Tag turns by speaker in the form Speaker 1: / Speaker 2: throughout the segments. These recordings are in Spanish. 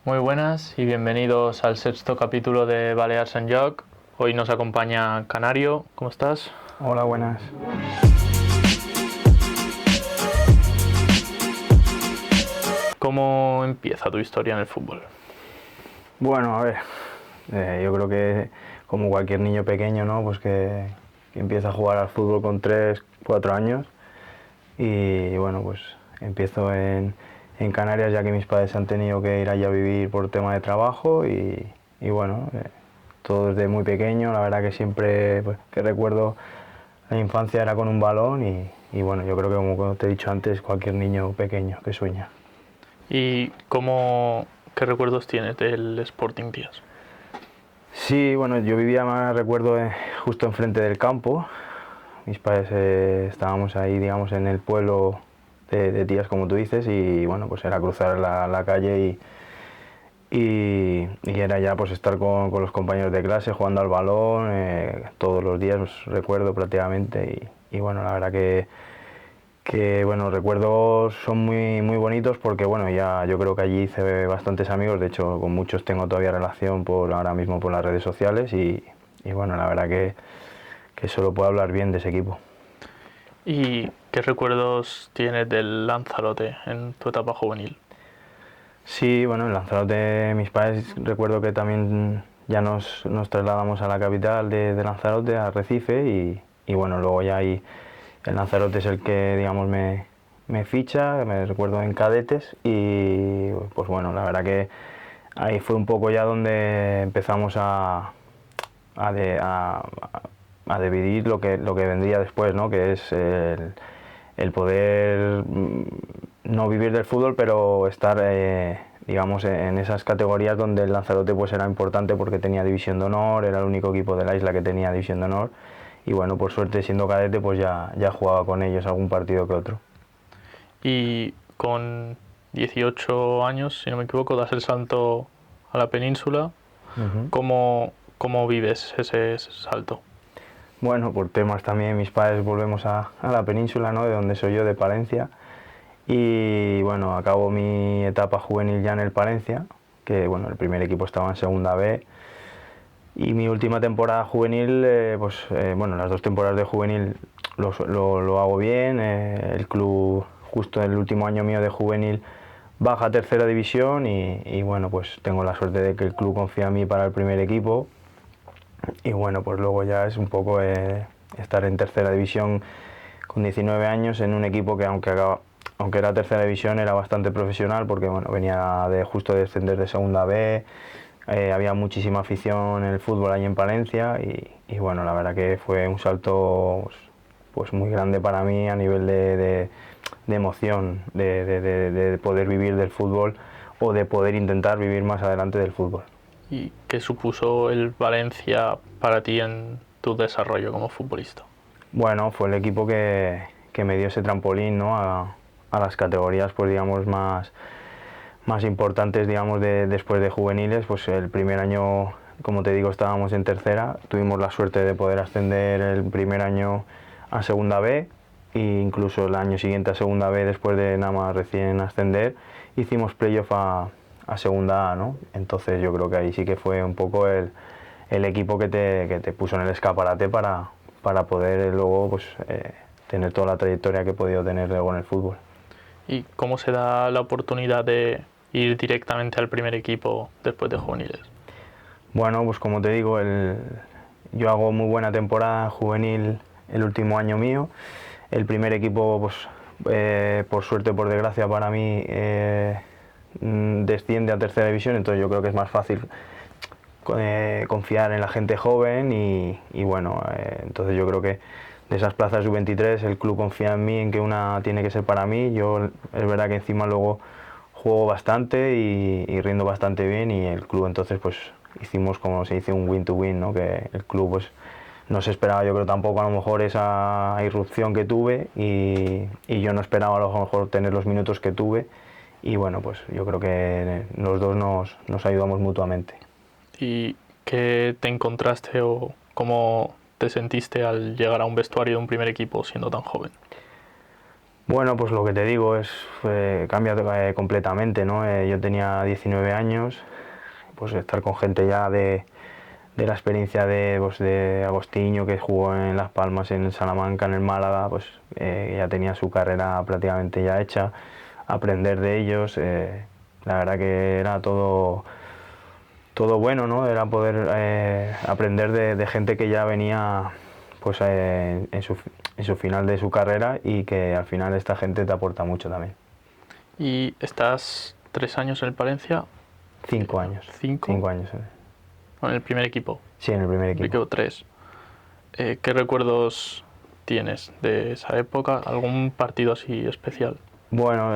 Speaker 1: Muy buenas y bienvenidos al sexto capítulo de Balears and Joc. Hoy nos acompaña Canario. ¿Cómo estás?
Speaker 2: Hola, buenas.
Speaker 1: ¿Cómo empieza tu historia en el fútbol?
Speaker 2: Bueno, a ver, yo creo que como cualquier niño pequeño, ¿no? Pues que empieza a jugar al fútbol con 3, 4 años y bueno, pues empiezo en Canarias, ya que mis padres han tenido que ir allá a vivir por tema de trabajo y bueno, todo desde muy pequeño. La verdad que siempre pues, que recuerdo la infancia era con un balón y bueno, yo creo que como te he dicho antes, cualquier niño pequeño que sueña.
Speaker 1: ¿Y qué recuerdos tienes del Sporting Tías?
Speaker 2: Sí, bueno, yo vivía, más recuerdo, justo enfrente del campo. Mis padres estábamos ahí, digamos, en el pueblo de Tías, como tú dices, y bueno, pues era cruzar la calle y era ya pues estar con los compañeros de clase jugando al balón todos los días, pues, recuerdo prácticamente, y bueno, la verdad que bueno, los recuerdos son muy bonitos porque bueno, ya yo creo que allí hice bastantes amigos. De hecho con muchos tengo todavía relación ahora mismo por las redes sociales y bueno, la verdad que solo puedo hablar bien de ese equipo.
Speaker 1: ¿Y qué recuerdos tienes del Lanzarote en tu etapa juvenil?
Speaker 2: Sí, bueno, en Lanzarote mis padres recuerdo que también ya nos trasladamos a la capital de Lanzarote, a Arrecife, y bueno, luego ya ahí el Lanzarote es el que, digamos, me ficha. Me recuerdo en cadetes y pues bueno, la verdad que ahí fue un poco ya donde empezamos a, de- a- a dividir lo que vendría después, ¿no? Que es el poder no vivir del fútbol, pero estar, digamos, en esas categorías donde el Lanzarote pues era importante porque tenía división de honor, era el único equipo de la isla que tenía división de honor, y bueno, por suerte siendo cadete pues ya jugaba con ellos algún partido que otro.
Speaker 1: Y con 18 años, si no me equivoco, das el salto a la península.
Speaker 2: Ujú.
Speaker 1: ¿Cómo vives ese salto?
Speaker 2: Bueno, por temas también mis padres volvemos a la península, ¿no? De donde soy yo, de Palencia. Y bueno, acabo mi etapa juvenil ya en el Palencia, que bueno, el primer equipo estaba en segunda B. Y mi última temporada juvenil, bueno, las dos temporadas de juvenil lo hago bien. El club, justo en el último año mío de juvenil, baja a tercera división y bueno, pues tengo la suerte de que el club confía en mí para el primer equipo. Y bueno, pues luego ya es un poco estar en tercera división con 19 años en un equipo que aunque era tercera división era bastante profesional porque bueno, venía de justo de descender de segunda B. Había muchísima afición en el fútbol ahí en Palencia y bueno, la verdad que fue un salto pues muy grande para mí a nivel de emoción, de poder vivir del fútbol o de poder intentar vivir más adelante del fútbol.
Speaker 1: ¿Y qué supuso el Valencia para ti en tu desarrollo como futbolista?
Speaker 2: Bueno, fue el equipo que me dio ese trampolín, ¿no? A las categorías, pues digamos, más importantes, digamos, después de juveniles. Pues el primer año, como te digo, estábamos en tercera. Tuvimos la suerte de poder ascender el primer año a segunda B e incluso el año siguiente a segunda B, después de nada más recién ascender, hicimos playoff a segunda A, ¿no? Entonces yo creo que ahí sí que fue un poco el equipo que te puso en el escaparate para poder luego pues, tener toda la trayectoria que he podido tener luego en el fútbol.
Speaker 1: ¿Y cómo se da la oportunidad de ir directamente al primer equipo después de juveniles?
Speaker 2: Bueno, pues como te digo, yo hago muy buena temporada juvenil el último año mío. El primer equipo, pues por suerte, por desgracia para mí, desciende a tercera división, entonces yo creo que es más fácil confiar en la gente joven y bueno, entonces yo creo que de esas plazas sub-23 el club confía en mí, en que una tiene que ser para mí. Yo es verdad que encima luego juego bastante y rindo bastante bien, y el club entonces pues hicimos, como se dice, un win to win, ¿no? Que el club pues no se esperaba, yo creo, tampoco a lo mejor esa irrupción que tuve y yo no esperaba a lo mejor tener los minutos que tuve, y bueno, pues yo creo que los dos nos ayudamos mutuamente.
Speaker 1: ¿Y qué te encontraste o cómo te sentiste al llegar a un vestuario de un primer equipo siendo tan joven?
Speaker 2: Bueno, pues lo que te digo es, cambia completamente, ¿no? Yo tenía 19 años, pues estar con gente ya de la experiencia pues, de Agostinho, que jugó en Las Palmas, en Salamanca, en el Málaga, pues ya tenía su carrera prácticamente ya hecha, aprender de ellos, la verdad que era todo bueno, ¿no? Era poder aprender de gente que ya venía pues en su final de su carrera y que al final esta gente te aporta mucho también.
Speaker 1: Y estás 3 años en el Palencia,
Speaker 2: 5 años.
Speaker 1: 5
Speaker 2: 5 años.
Speaker 1: en el primer equipo,
Speaker 2: Sí, en el primer
Speaker 1: el
Speaker 2: equipo.
Speaker 1: equipo 3. ¿Qué recuerdos tienes de esa época? ¿Algún partido así especial?
Speaker 2: Bueno,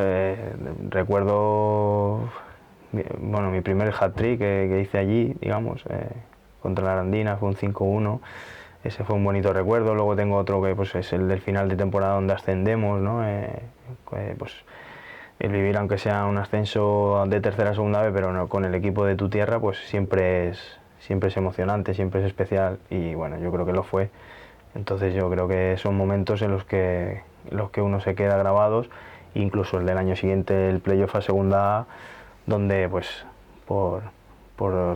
Speaker 2: recuerdo bueno, mi primer hat-trick que hice allí, digamos, contra la Arandina, fue un 5-1. Ese fue un bonito recuerdo. Luego tengo otro que pues, es el del final de temporada donde ascendemos, ¿no? Pues, el vivir, aunque sea un ascenso de tercera a segunda vez, pero no, con el equipo de tu tierra, pues siempre es emocionante, siempre es especial y bueno, yo creo que lo fue. Entonces yo creo que son momentos en los que uno se queda grabados, incluso el del año siguiente, el playoff a segunda A, donde pues por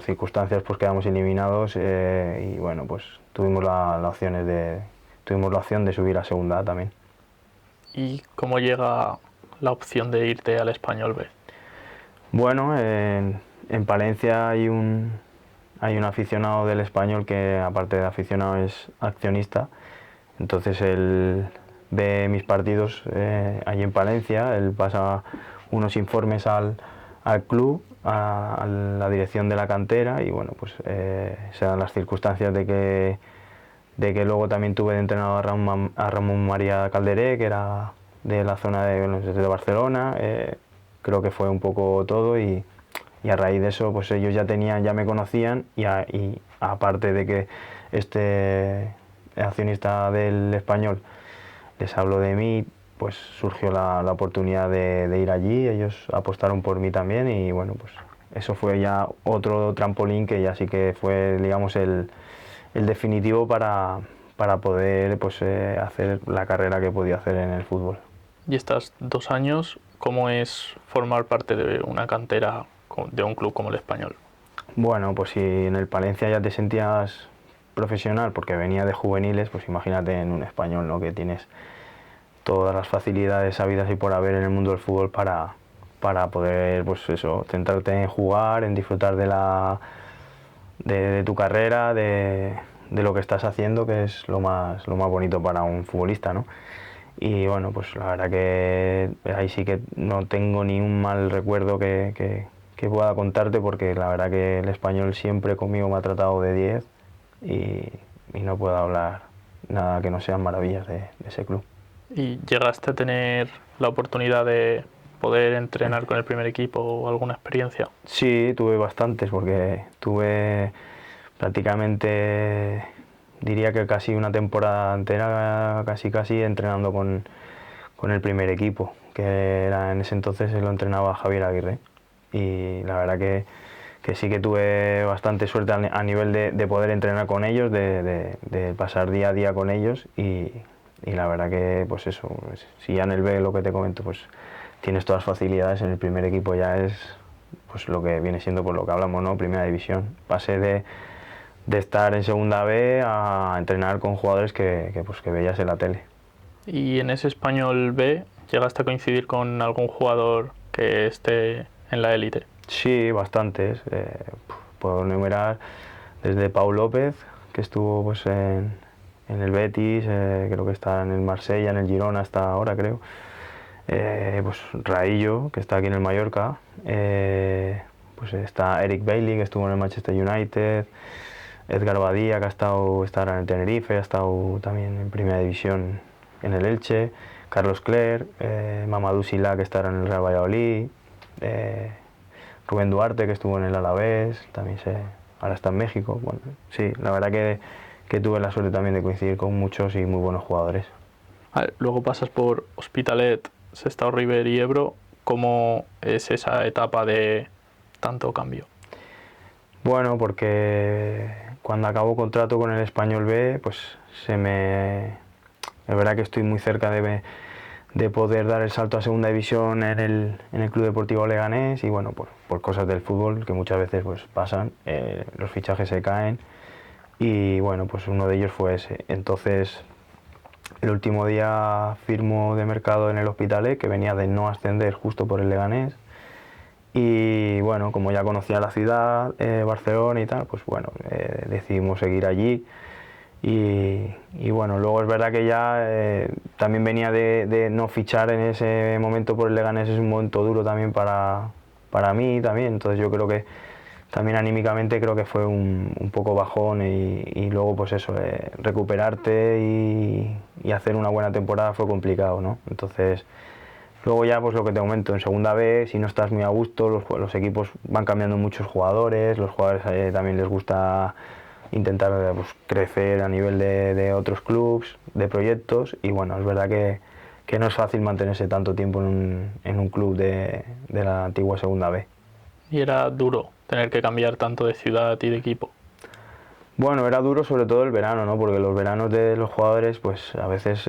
Speaker 2: circunstancias pues quedamos eliminados y bueno, pues tuvimos la opción de subir a segunda A también.
Speaker 1: ¿Y cómo llega la opción de irte al Español B?
Speaker 2: Bueno, en Palencia hay un aficionado del Español que aparte de aficionado es accionista, entonces él ve mis partidos allí en Palencia, él pasa unos informes al club, a la dirección de la cantera y bueno, pues se dan las circunstancias de que luego también tuve de entrenador a Ramón María Calderé, que era de la zona de Barcelona, creo que fue un poco todo y a raíz de eso pues ellos ya me conocían y aparte de que este accionista del Español les habló de mí, pues surgió la oportunidad de ir allí, ellos apostaron por mí también y bueno, pues eso fue ya otro trampolín que ya sí que fue, digamos, el definitivo para poder pues, hacer la carrera que he podido hacer en el fútbol.
Speaker 1: Y estás 2 años, ¿cómo es formar parte de una cantera de un club como el Español?
Speaker 2: Bueno, pues si en el Palencia ya te sentías profesional porque venía de juveniles, pues imagínate en un Español, ¿no? Que tienes todas las facilidades habidas y por haber en el mundo del fútbol para poder, pues eso, centrarte en jugar, en disfrutar de tu carrera, de lo que estás haciendo, que es lo más bonito para un futbolista, ¿no? Y bueno, pues la verdad que ahí sí que no tengo ni un mal recuerdo que pueda contarte porque la verdad que el Español siempre conmigo me ha tratado de 10 y no puedo hablar nada que no sean maravillas de ese club.
Speaker 1: ¿Y llegaste a tener la oportunidad de poder entrenar con el primer equipo o alguna experiencia?
Speaker 2: Sí, tuve bastantes porque tuve prácticamente, diría que casi una temporada entera, casi entrenando con el primer equipo, que era en ese entonces lo entrenaba Javier Aguirre. Y la verdad que sí que tuve bastante suerte a nivel de poder entrenar con ellos, de pasar día a día con ellos y la verdad que pues eso, pues, si ya en el B lo que te comento, pues tienes todas las facilidades, en el primer equipo ya es pues lo que viene siendo por lo que hablamos, ¿no? Primera división. Pasé de estar en segunda B a entrenar con jugadores que veías en la tele.
Speaker 1: ¿Y en ese Español B llegaste a coincidir con algún jugador que esté en la élite?
Speaker 2: Sí, bastantes. Puedo enumerar desde Pau López, que estuvo pues, en el Betis, creo que está en el Marsella, en el Girona hasta ahora, creo. Pues Raillo, que está aquí en el Mallorca. Pues está Eric Bailly, que estuvo en el Manchester United. Edgar Badía, que está ahora en el Tenerife, ha estado también en Primera División en el Elche. Carlos Cler, Mamadou Sila, que está ahora en el Real Valladolid. Rubén Duarte, que estuvo en el Alavés, ahora está en México. Bueno, sí, la verdad que tuve la suerte también de coincidir con muchos y muy buenos jugadores.
Speaker 1: Luego pasas por Hospitalet, Sestao River y Ebro. ¿Cómo es esa etapa de tanto cambio?
Speaker 2: Bueno, porque cuando acabo contrato con el Español B, pues es verdad que estoy muy cerca de de poder dar el salto a segunda división en el Club Deportivo Leganés y bueno, por cosas del fútbol que muchas veces pues pasan, los fichajes se caen y bueno, pues uno de ellos fue ese. Entonces el último día firmo de mercado en el Hospitalet, que venía de no ascender justo por el Leganés. Y bueno, como ya conocía la ciudad, Barcelona y tal, pues bueno, decidimos seguir allí. Y bueno, luego es verdad que ya también venía de no fichar en ese momento por el Leganés, es un momento duro también para mí también, entonces yo creo que también anímicamente creo que fue un poco bajón y luego pues eso, recuperarte y hacer una buena temporada fue complicado, ¿no? Entonces luego ya pues lo que te comento, en segunda B, si no estás muy a gusto, los equipos van cambiando muchos jugadores, los jugadores también les gusta intentar pues, crecer a nivel de otros clubes, de proyectos y bueno, es verdad que no es fácil mantenerse tanto tiempo en un club de la antigua segunda B.
Speaker 1: Y era duro tener que cambiar tanto de ciudad y de equipo.
Speaker 2: Bueno, era duro sobre todo el verano, ¿no? Porque los veranos de los jugadores, pues a veces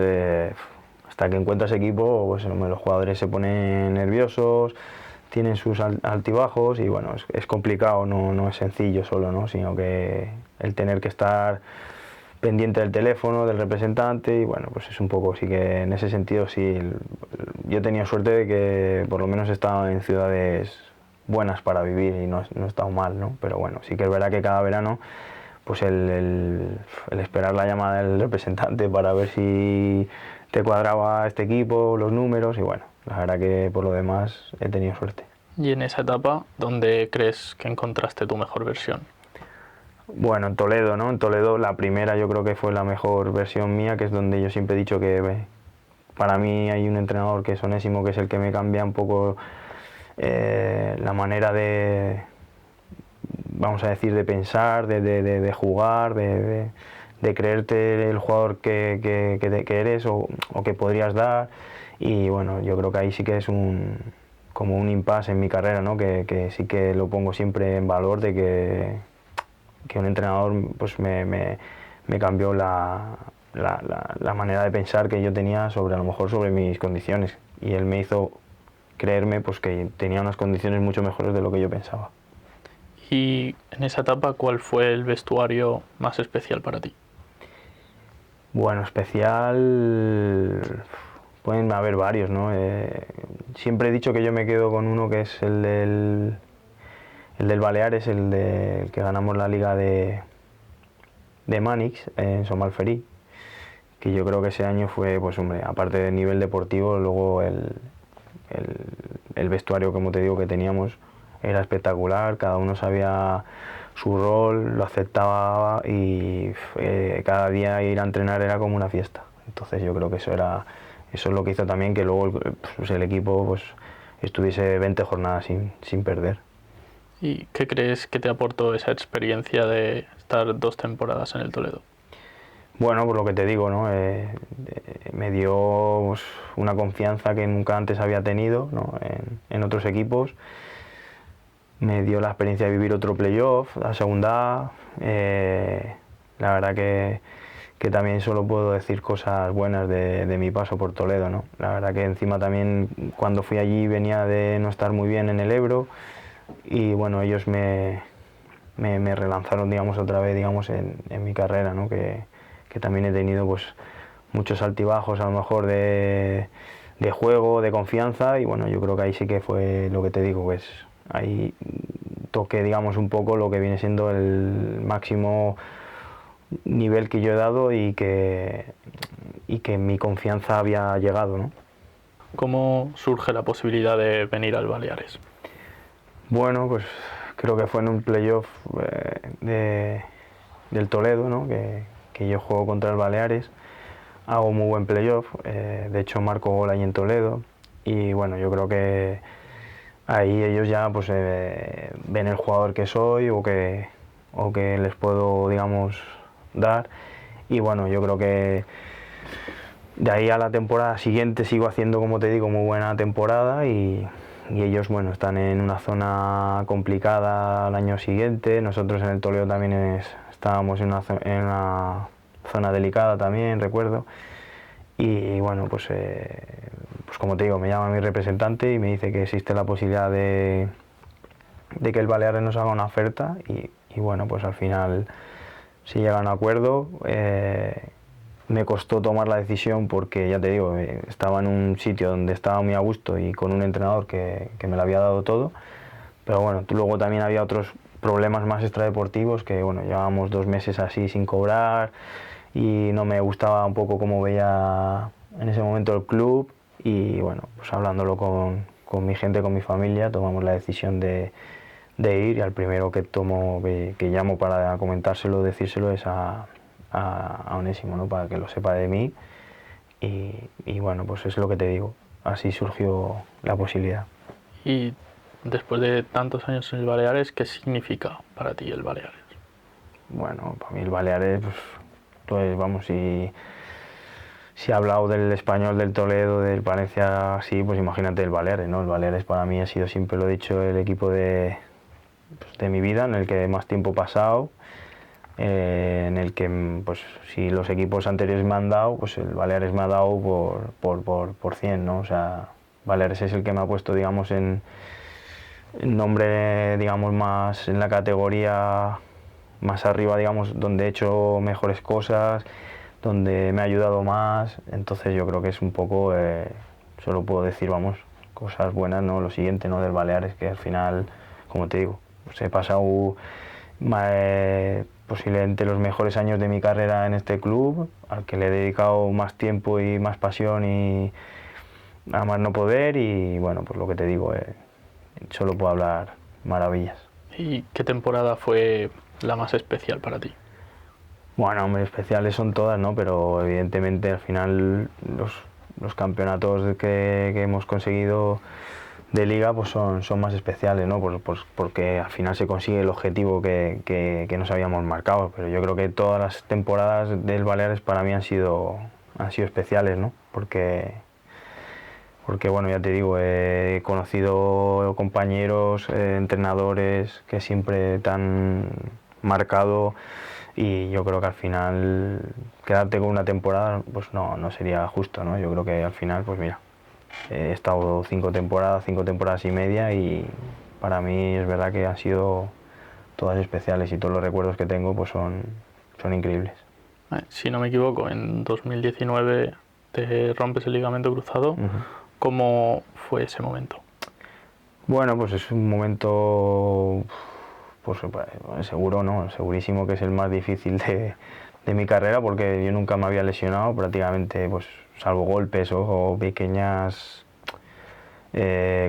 Speaker 2: hasta que encuentras equipo, pues los jugadores se ponen nerviosos, tienen sus altibajos y bueno, es complicado, no es sencillo solo, ¿no? Sino que el tener que estar pendiente del teléfono, del representante y bueno, pues es un poco, sí que en ese sentido sí, yo he tenido suerte de que por lo menos he estado en ciudades buenas para vivir y no he estado mal, ¿no? Pero bueno, sí que es verdad que cada verano pues el esperar la llamada del representante para ver si te cuadraba este equipo, los números y bueno, la verdad que por lo demás he tenido suerte.
Speaker 1: Y en esa etapa, ¿dónde crees que encontraste tu mejor versión?
Speaker 2: Bueno, en Toledo, ¿no? En Toledo la primera yo creo que fue la mejor versión mía, que es donde yo siempre he dicho que para mí hay un entrenador que es Onésimo, que es el que me cambia un poco la manera de, vamos a decir, de pensar, de jugar, de creerte el jugador que eres o que podrías dar. Y bueno, yo creo que ahí sí que es como un impasse en mi carrera, ¿no? Que sí que lo pongo siempre en valor de que un entrenador pues me cambió la manera de pensar que yo tenía sobre a lo mejor sobre mis condiciones y él me hizo creerme pues que tenía unas condiciones mucho mejores de lo que yo pensaba.
Speaker 1: Y en esa etapa, ¿cuál fue el vestuario más especial para ti?
Speaker 2: Bueno, especial pueden haber varios, ¿no? Siempre he dicho que yo me quedo con uno que es el del Baleares, el que ganamos la liga de Manix en Somalferí, que yo creo que ese año fue, pues hombre, aparte del nivel deportivo, luego el vestuario, como te digo, que teníamos era espectacular, cada uno sabía su rol, lo aceptaba y cada día ir a entrenar era como una fiesta. Entonces yo creo que eso es lo que hizo también que luego pues, el equipo pues, estuviese 20 jornadas sin perder.
Speaker 1: ¿Y qué crees que te aportó esa experiencia de estar 2 temporadas en el Toledo?
Speaker 2: Bueno, por lo que te digo, ¿no? Me dio pues, una confianza que nunca antes había tenido, ¿no? en otros equipos. Me dio la experiencia de vivir otro playoff, la segunda A. La verdad que también solo puedo decir cosas buenas de mi paso por Toledo, ¿no? La verdad que encima también cuando fui allí venía de no estar muy bien en el Ebro y bueno, ellos me relanzaron, digamos, otra vez, digamos, en mi carrera, ¿no? Que también he tenido pues muchos altibajos a lo mejor de juego, de confianza y bueno, yo creo que ahí sí que fue lo que te digo, pues ahí toqué, digamos, un poco lo que viene siendo el máximo nivel que yo he dado y que mi confianza había llegado, ¿no?
Speaker 1: ¿Cómo surge la posibilidad de venir al Baleares?
Speaker 2: Bueno, pues creo que fue en un playoff del Toledo, ¿no? Que yo juego contra el Baleares, hago muy buen playoff, de hecho marco gol ahí en Toledo y bueno, yo creo que ahí ellos ya pues ven el jugador que soy o que les puedo, digamos, dar y bueno, yo creo que de ahí a la temporada siguiente sigo haciendo, como te digo, muy buena temporada y ellos, bueno, están en una zona complicada el año siguiente, nosotros en el Toledo también estábamos en una zona delicada también, recuerdo, Y bueno, pues como te digo, me llama mi representante y me dice que existe la posibilidad de que el Baleares nos haga una oferta y bueno, pues al final se llega a un acuerdo. Me costó tomar la decisión porque, ya te digo, estaba en un sitio donde estaba muy a gusto y con un entrenador que me lo había dado todo, pero bueno, luego también había otros problemas más extradeportivos que, bueno, llevábamos 2 meses así sin cobrar y no me gustaba un poco cómo veía en ese momento el club y bueno, pues hablándolo con mi gente, con mi familia, tomamos la decisión de ir y al primero que llamo para comentárselo, decírselo es a Onésimo, ¿no? Para que lo sepa de mí y bueno, pues es lo que te digo, así surgió la posibilidad.
Speaker 1: Y después de tantos años en el Baleares, ¿qué significa para ti el Baleares?
Speaker 2: Bueno, para mí el Baleares, pues vamos, si he hablado del Español, del Toledo, del Valencia, así, pues imagínate el Baleares, ¿no? El Baleares para mí ha sido, siempre lo he dicho, el equipo de mi vida, en el que más tiempo he pasado, en el que, pues, si los equipos anteriores me han dado, pues el Baleares me ha dado por 100, ¿no? O sea, Baleares es el que me ha puesto, digamos, en nombre, digamos, más en la categoría más arriba, digamos, donde he hecho mejores cosas, donde me ha ayudado más. Entonces yo creo que es un poco, solo puedo decir, vamos, cosas buenas, ¿no? Lo siguiente, ¿no? Del Baleares, que al final, como te digo, pues he pasado posiblemente los mejores años de mi carrera en este club, al que le he dedicado más tiempo y más pasión y a más no poder y bueno, pues lo que te digo, solo puedo hablar maravillas.
Speaker 1: ¿Y qué temporada fue la más especial para ti?
Speaker 2: Bueno, hombre, especiales son todas, ¿no? Pero evidentemente al final los campeonatos que hemos conseguido de liga pues son más especiales, ¿no? Porque al final se consigue el objetivo que nos habíamos marcado. Pero yo creo que todas las temporadas del Baleares para mí han sido especiales, ¿no? Porque bueno, ya te digo, he conocido compañeros, entrenadores que siempre te han marcado y yo creo que al final quedarte con una temporada pues no sería justo, ¿no? Yo creo que al final, pues mira, he estado 5 temporadas y media y para mí es verdad que han sido todas especiales y todos los recuerdos que tengo pues son increíbles.
Speaker 1: Si no me equivoco, en 2019 te rompes el ligamento cruzado.
Speaker 2: Uh-huh.
Speaker 1: ¿Cómo fue ese momento?
Speaker 2: Bueno, pues es un momento, pues seguro, ¿no? Segurísimo que es el más difícil de mi carrera porque yo nunca me había lesionado prácticamente, pues salvo golpes o pequeñas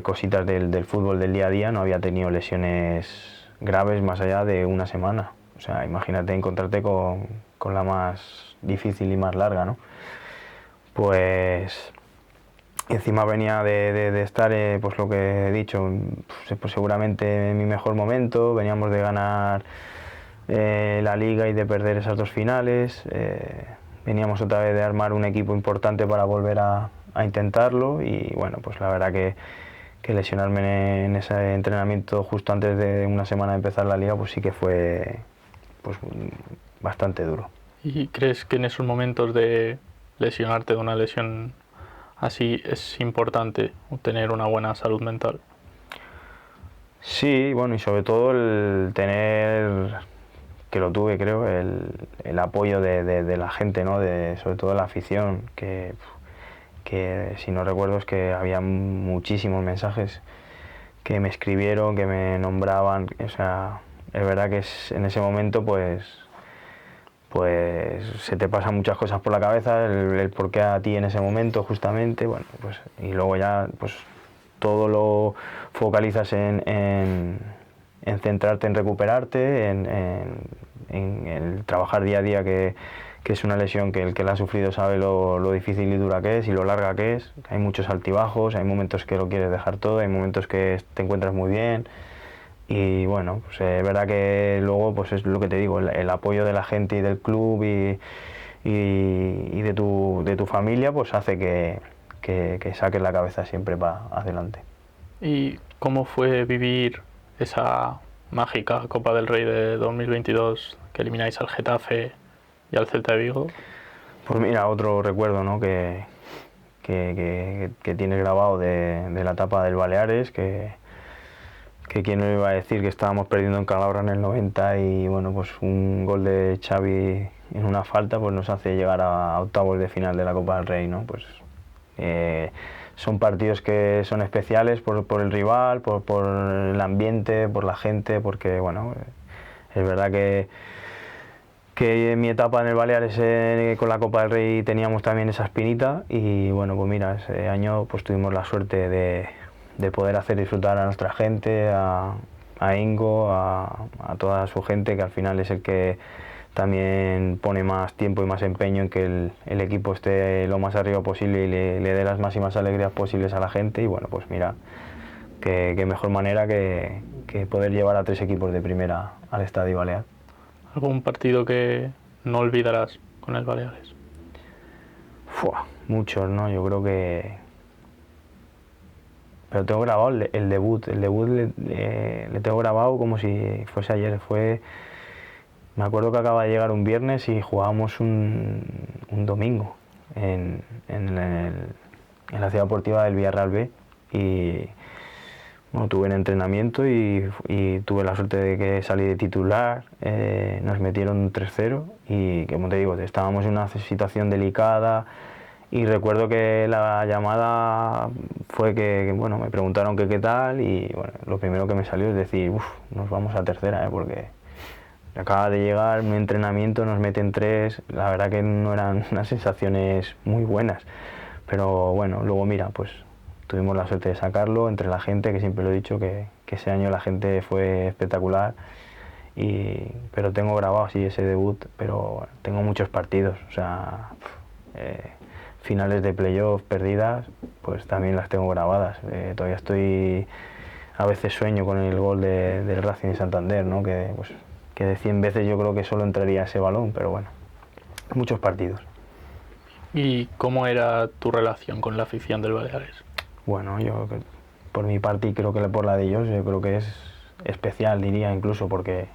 Speaker 2: cositas del fútbol del día a día, no había tenido lesiones graves más allá de una semana. O sea, imagínate encontrarte con la más difícil y más larga, ¿no? Pues encima venía de estar, pues lo que he dicho, pues seguramente en mi mejor momento, veníamos de ganar la liga y de perder esas 2 finales, veníamos otra vez de armar un equipo importante para volver a intentarlo y bueno, pues la verdad que lesionarme en ese entrenamiento justo antes de una semana de empezar la liga, pues sí que fue pues bastante duro.
Speaker 1: ¿Y crees que en esos momentos de lesionarte de una lesión así es importante tener una buena salud mental?
Speaker 2: Sí, bueno, y sobre todo el tener, que lo tuve creo, el apoyo de la gente, ¿no? Sobre todo la afición, que si no recuerdo es que había muchísimos mensajes que me escribieron, que me nombraban, o sea, es verdad que en ese momento pues se te pasan muchas cosas por la cabeza, el por qué a ti en ese momento justamente, bueno, pues y luego ya pues todo lo focalizas en centrarte en recuperarte, en trabajar día a día, que es una lesión que el que la ha sufrido sabe lo difícil y dura que es y lo larga que es. Hay muchos altibajos, hay momentos que lo quieres dejar todo, hay momentos que te encuentras muy bien. Y bueno, pues es verdad que luego pues es lo que te digo, el apoyo de la gente y del club y de tu familia pues hace que saques la cabeza siempre para adelante.
Speaker 1: ¿Y cómo fue vivir esa mágica Copa del Rey de 2022 que elimináis al Getafe y al Celta de Vigo?
Speaker 2: Pues mira, otro recuerdo, ¿no? que tienes grabado de la etapa del Baleares, que quién nos iba a decir que estábamos perdiendo en Calahorra en el 90 y bueno, pues un gol de Xavi en una falta pues nos hace llegar a octavos de final de la Copa del Rey, ¿no? Pues son partidos que son especiales por el rival, por el ambiente, por la gente, porque bueno, es verdad que en mi etapa en el Baleares con la Copa del Rey teníamos también esa espinita y bueno, pues mira, ese año pues tuvimos la suerte de poder hacer disfrutar a nuestra gente, a Ingo, a toda su gente, que al final es el que también pone más tiempo y más empeño en que el equipo esté lo más arriba posible y le dé las máximas alegrías posibles a la gente y bueno, pues mira, qué mejor manera que poder llevar a 3 equipos de primera al Estadio Balear.
Speaker 1: ¿Algún partido que no olvidarás con el Baleares?
Speaker 2: Muchos, ¿no? Yo creo que... Pero tengo grabado el debut. El debut le tengo grabado como si fuese ayer. Me acuerdo que acaba de llegar un viernes y jugábamos un domingo en la ciudad deportiva del Villarreal B. Y bueno, tuve el entrenamiento y tuve la suerte de que salí de titular. Nos metieron 3-0 y, como te digo, estábamos en una situación delicada. Y recuerdo que la llamada fue que bueno, me preguntaron que qué tal y bueno, lo primero que me salió es decir, nos vamos a tercera, porque acaba de llegar un entrenamiento, nos meten 3, la verdad que no eran unas sensaciones muy buenas, pero bueno, luego mira, pues tuvimos la suerte de sacarlo entre la gente, que siempre lo he dicho, que ese año la gente fue espectacular, pero tengo grabado así ese debut, pero bueno, tengo muchos partidos, o sea... finales de playoff perdidas, pues también las tengo grabadas. Todavía a veces sueño con el gol del Racing de Santander, ¿no? Que de 100 veces yo creo que solo entraría ese balón, pero bueno, muchos partidos.
Speaker 1: ¿Y cómo era tu relación con la afición del Baleares?
Speaker 2: Bueno, yo por mi parte y creo que por la de ellos, yo creo que es especial, diría incluso, porque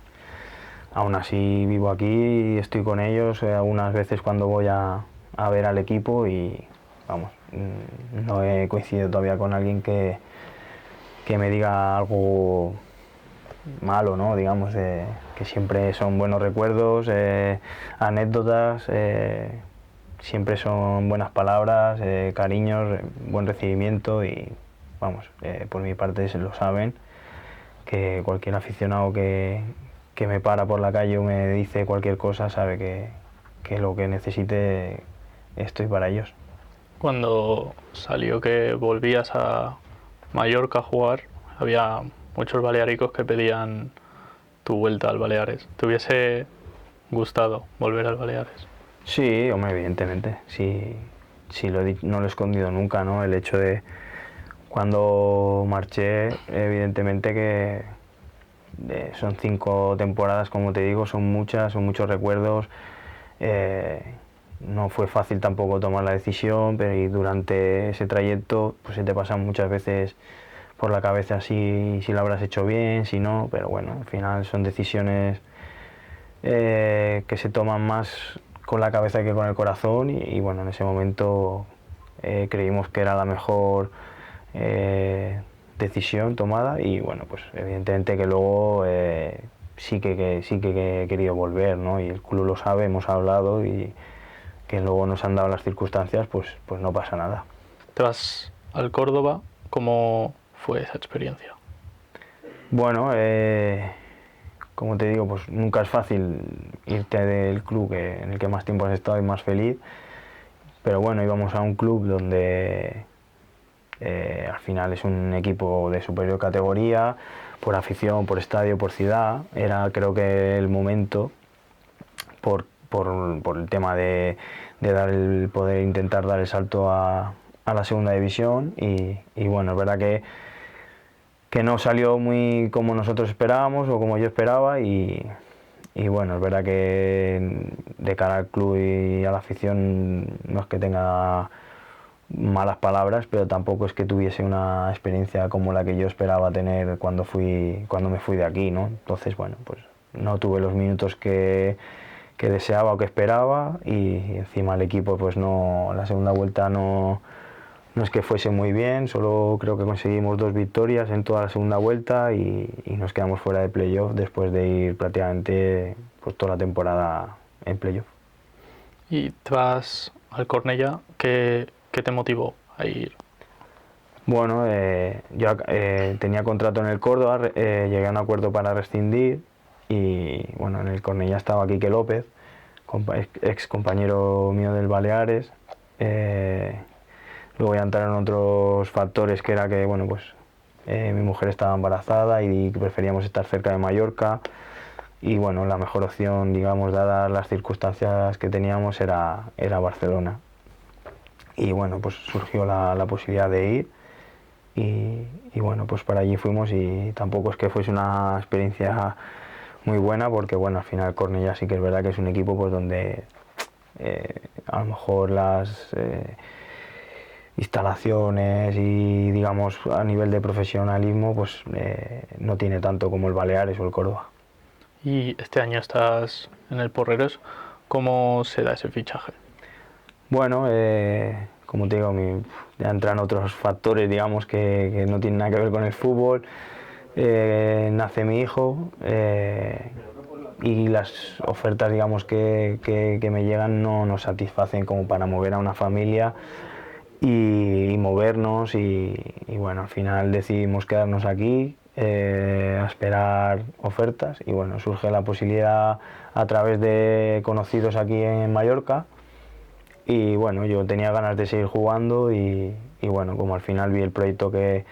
Speaker 2: aún así vivo aquí y estoy con ellos algunas veces cuando voy a ver al equipo y vamos, no he coincidido todavía con alguien que me diga algo malo, ¿no? Digamos, que siempre son buenos recuerdos, anécdotas, siempre son buenas palabras, cariños, buen recibimiento y vamos, por mi parte se lo saben, que cualquier aficionado que me para por la calle o me dice cualquier cosa sabe que lo que necesite estoy para ellos.
Speaker 1: Cuando salió que volvías a Mallorca a jugar, había muchos balearicos que pedían tu vuelta al Baleares. ¿Te hubiese gustado volver al Baleares?
Speaker 2: Sí, hombre, evidentemente. Sí, no lo he escondido nunca, ¿no? El hecho de cuando marché, evidentemente que son 5 temporadas, como te digo, son muchas, son muchos recuerdos. No fue fácil tampoco tomar la decisión, pero y durante ese trayecto pues se te pasan muchas veces por la cabeza si lo habrás hecho bien, si no, pero bueno, al final son decisiones que se toman más con la cabeza que con el corazón y bueno, en ese momento creímos que era la mejor decisión tomada y bueno, pues evidentemente que luego sí que he querido volver, ¿no? Y el club lo sabe, hemos hablado y que luego nos han dado las circunstancias, pues no pasa nada.
Speaker 1: Tras al Córdoba, ¿cómo fue esa experiencia?
Speaker 2: Bueno, como te digo, pues nunca es fácil irte del club en el que más tiempo has estado y más feliz, pero bueno, íbamos a un club donde al final es un equipo de superior categoría, por afición, por estadio, por ciudad, era creo que el momento por el tema de poder intentar dar el salto a la segunda división y bueno, es verdad que no salió muy como nosotros esperábamos o como yo esperaba y bueno, es verdad que de cara al club y a la afición no es que tenga malas palabras, pero tampoco es que tuviese una experiencia como la que yo esperaba tener cuando me fui de aquí, ¿no? Entonces, bueno, pues no tuve los minutos que deseaba o que esperaba, y encima el equipo pues no, la segunda vuelta no es que fuese muy bien, solo creo que conseguimos 2 victorias en toda la segunda vuelta y nos quedamos fuera de playoff después de ir prácticamente pues toda la temporada en playoff.
Speaker 1: Y te vas al Cornellá, ¿qué te motivó a ir?
Speaker 2: Bueno, yo tenía contrato en el Córdoba, llegué a un acuerdo para rescindir y bueno, en el Cornellá estaba Quique López, ex compañero mío del Baleares. Luego ya entraron otros factores, que era que bueno, pues mi mujer estaba embarazada y preferíamos estar cerca de Mallorca, y bueno, la mejor opción, digamos, dadas las circunstancias que teníamos, era Barcelona. Y bueno, pues surgió la posibilidad de ir y bueno, pues para allí fuimos, y tampoco es que fuese una experiencia muy buena, porque bueno, al final Cornellá sí que es verdad que es un equipo pues donde a lo mejor las instalaciones y digamos a nivel de profesionalismo pues no tiene tanto como el Baleares o el Córdoba.
Speaker 1: Y este año estás en el Porreros, ¿cómo se da ese fichaje?
Speaker 2: Bueno, como te digo, ya entran otros factores, digamos, que no tienen nada que ver con el fútbol. Nace mi hijo, y las ofertas, digamos, que me llegan no nos satisfacen como para mover a una familia y movernos, y bueno, al final decidimos quedarnos aquí, a esperar ofertas, y bueno, surge la posibilidad a través de conocidos aquí en Mallorca. Y bueno, yo tenía ganas de seguir jugando, y bueno, como al final vi el proyecto que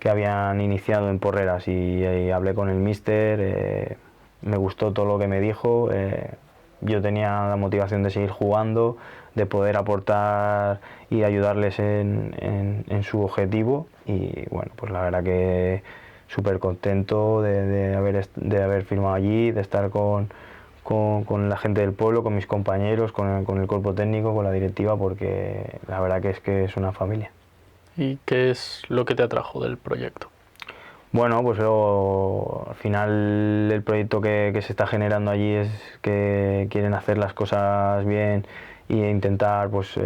Speaker 2: habían iniciado en Porreras y hablé con el míster, me gustó todo lo que me dijo, yo tenía la motivación de seguir jugando, de poder aportar y ayudarles en su objetivo, y bueno, pues la verdad que súper contento de haber firmado allí, de estar con la gente del pueblo, con mis compañeros, con el cuerpo técnico, con la directiva, porque la verdad que es una familia.
Speaker 1: ¿Y qué es lo que te atrajo del proyecto?
Speaker 2: Bueno, pues luego, al final el proyecto que se está generando allí es que quieren hacer las cosas bien e intentar pues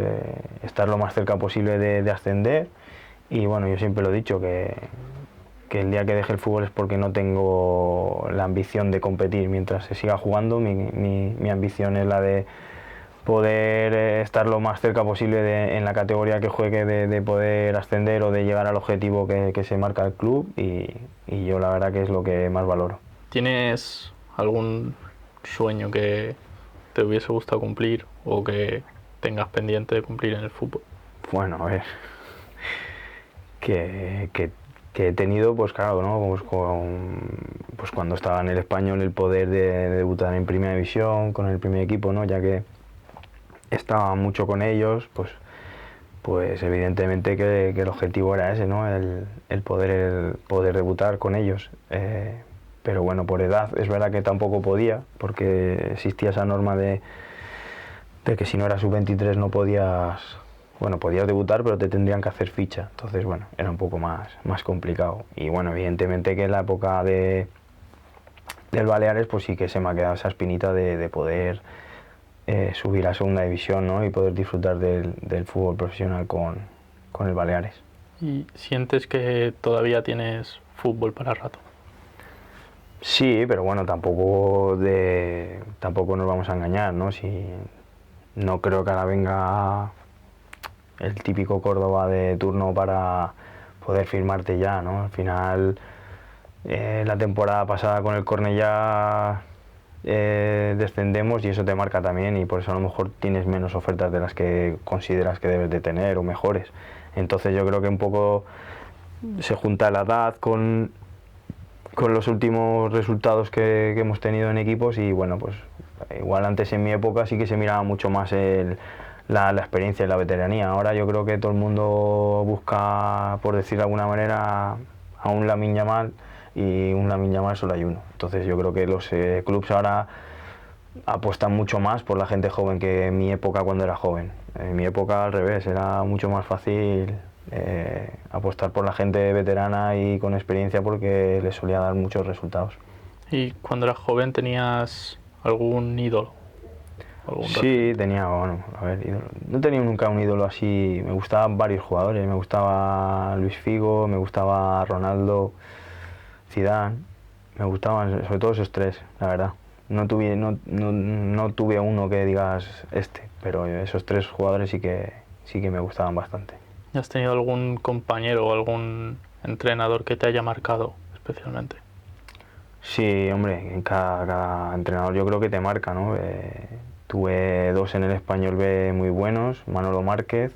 Speaker 2: estar lo más cerca posible de ascender. Y bueno, yo siempre lo he dicho, que el día que deje el fútbol es porque no tengo la ambición de competir. Mientras se siga jugando, mi ambición es la de poder estar lo más cerca posible en la categoría que juegue, de poder ascender o de llegar al objetivo que se marca el club, y yo la verdad que es lo que más valoro.
Speaker 1: ¿Tienes algún sueño que te hubiese gustado cumplir o que tengas pendiente de cumplir en el fútbol?
Speaker 2: Bueno, a ver, que he tenido, pues claro, ¿no? Pues cuando estaba en el Español, el poder de debutar en primera división con el primer equipo, ¿no? Ya que estaba mucho con ellos, pues evidentemente que el objetivo era ese, ¿no? El poder debutar con ellos. Pero bueno, por edad es verdad que tampoco podía, porque existía esa norma de que si no eras sub-23 no podías, bueno, podías debutar, pero te tendrían que hacer ficha. Entonces, bueno, era un poco más complicado. Y bueno, evidentemente que en la época del Baleares, pues sí que se me ha quedado esa espinita de poder subir a segunda división, ¿no? Y poder disfrutar del fútbol profesional con el Baleares.
Speaker 1: ¿Y sientes que todavía tienes fútbol para rato?
Speaker 2: Sí, pero bueno, tampoco nos vamos a engañar, ¿no? Si no creo que ahora venga el típico Córdoba de turno para poder firmarte ya, ¿no? Al final, la temporada pasada con el Cornellá descendemos, y eso te marca también, y por eso a lo mejor tienes menos ofertas de las que consideras que debes de tener, o mejores. Entonces yo creo que un poco se junta la edad con los últimos resultados que hemos tenido en equipos, y bueno, pues igual antes en mi época sí que se miraba mucho más la experiencia y la veteranía. Ahora yo creo que todo el mundo busca, por decir de alguna manera, a un Lamine Yamal, y un Lamine Yamal solo hay uno. Entonces yo creo que los clubs ahora apuestan mucho más por la gente joven que en mi época, cuando era joven. En mi época al revés, era mucho más fácil apostar por la gente veterana y con experiencia, porque les solía dar muchos resultados.
Speaker 1: ¿Y cuando eras joven tenías algún ídolo? algún
Speaker 2: Sí, tenía, bueno, a ver, ídolo. No tenía nunca un ídolo así. Me gustaban varios jugadores. Me gustaba Luis Figo, me gustaba Ronaldo, Zidane. Me gustaban sobre todo esos tres, la verdad. No tuve uno que digas este, pero esos tres jugadores sí que me gustaban bastante.
Speaker 1: ¿Has tenido algún compañero o algún entrenador que te haya marcado especialmente?
Speaker 2: Sí, hombre, en cada entrenador yo creo que te marca, ¿no? Tuve dos en el Español B muy buenos, Manolo Márquez,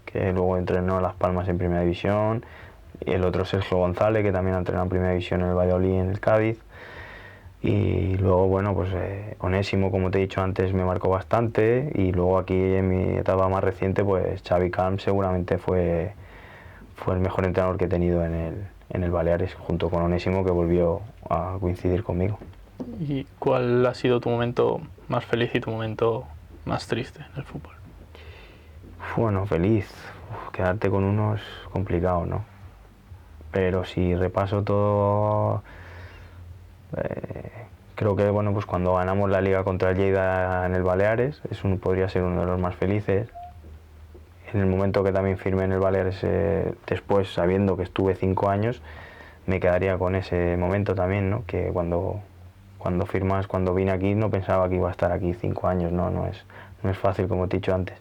Speaker 2: que luego entrenó a Las Palmas en Primera División, y el otro Sergio González, que también ha entrenado en Primera División en el Valladolid y en el Cádiz. Y luego, bueno, pues Onésimo, como te he dicho antes, me marcó bastante. Y luego aquí en mi etapa más reciente, pues Xavi Camps seguramente fue el mejor entrenador que he tenido en el Baleares, junto con Onésimo, que volvió a coincidir conmigo.
Speaker 1: ¿Y cuál ha sido tu momento más feliz y tu momento más triste en el fútbol?
Speaker 2: Bueno, feliz. Quedarte con uno es complicado, ¿no? Pero si repaso todo, creo que bueno, pues cuando ganamos la liga contra el Lleida en el Baleares, podría ser uno de los más felices. En el momento que también firmé en el Baleares, después sabiendo que estuve 5 años, me quedaría con ese momento también, ¿no? Que cuando firmas, cuando vine aquí, no pensaba que iba a estar aquí 5 años, ¿no? No es fácil, como te he dicho antes.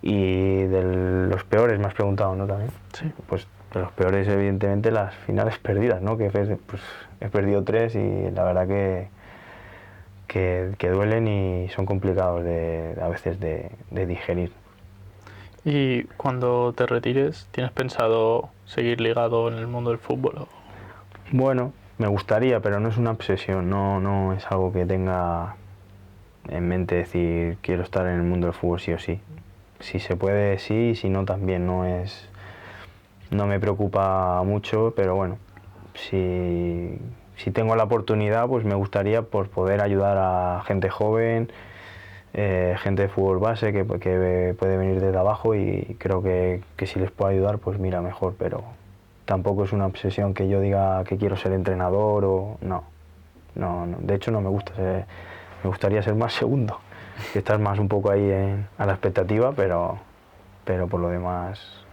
Speaker 2: Y de los peores me has preguntado, ¿no? También.
Speaker 1: Sí.
Speaker 2: Pues de los peores, evidentemente, las finales perdidas, ¿no? Que pues, he perdido 3 y la verdad que duelen y son complicados a veces de digerir.
Speaker 1: ¿Y cuando te retires, tienes pensado seguir ligado en el mundo del fútbol?
Speaker 2: Bueno, me gustaría, pero no es una obsesión, no es algo que tenga en mente decir quiero estar en el mundo del fútbol sí o sí. Si se puede, sí, y si no, también. No me preocupa mucho, pero bueno, si tengo la oportunidad, pues me gustaría por poder ayudar a gente joven, gente de fútbol base que puede venir desde abajo y creo que si les puedo ayudar, pues mira, mejor, pero tampoco es una obsesión que yo diga que quiero ser entrenador o no. No. De hecho, no me gusta me gustaría ser más segundo, que estás más un poco ahí a la expectativa, pero por lo demás,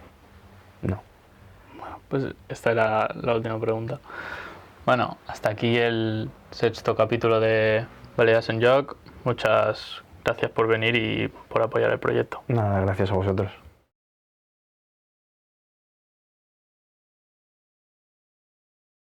Speaker 2: no.
Speaker 1: Bueno, pues esta era la última pregunta. Bueno, hasta aquí el sexto capítulo de Baleares en Joc. Muchas gracias por venir y por apoyar el proyecto.
Speaker 2: Nada, gracias a vosotros.